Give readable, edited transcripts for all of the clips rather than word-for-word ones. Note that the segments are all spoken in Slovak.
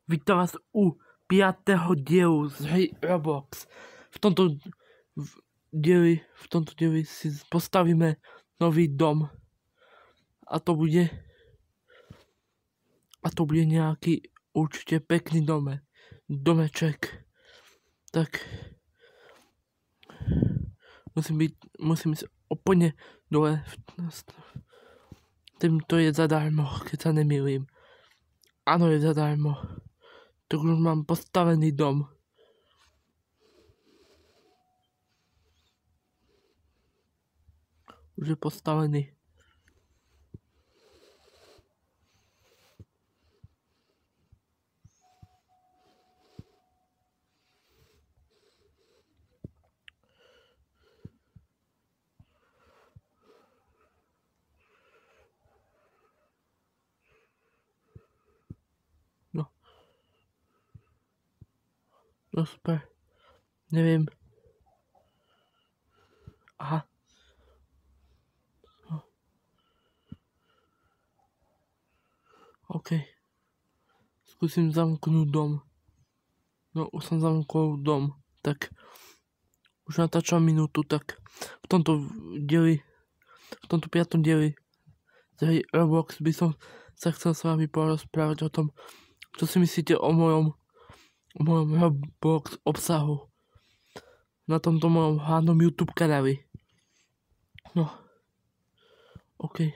Vítam vás u 5. dielu z hry Roblox. V tomto dieli si postavíme nový dom. A to bude nejaký určite pekný domeček. Tak musím ísť úplne dole. To je zadarmo, keď sa nemýlim. Áno, je zadarmo. Tak už mám postavený dom. Už je postavený. No super. Neviem. Aha. No. OK. Skúsim zamknúť dom. No, už som zamkol dom. Tak už natáčam minútu, tak v tomto 5. dieli z hry Roblox by som sa chcel s vami porozprávať o tom, čo si myslíte o mojom Roblox obsahu na tomto mojom hlavnom YouTube kanáli. No, OK.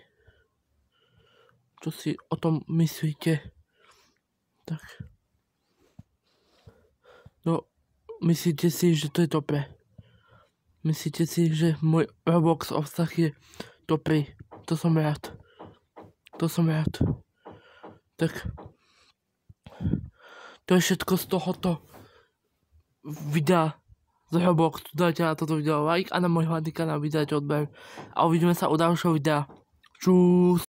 Čo si o tom myslíte? Tak. No, myslíte si, že to je dobré? Myslíte si, že môj Roblox obsah je dobrý? To som rád. Tak. To je všetko z tohoto videa z Roblox. Dajte na toto video like a na môj hlavný kanál vydajte odber. A uvidíme sa u ďalšieho videa. Čus.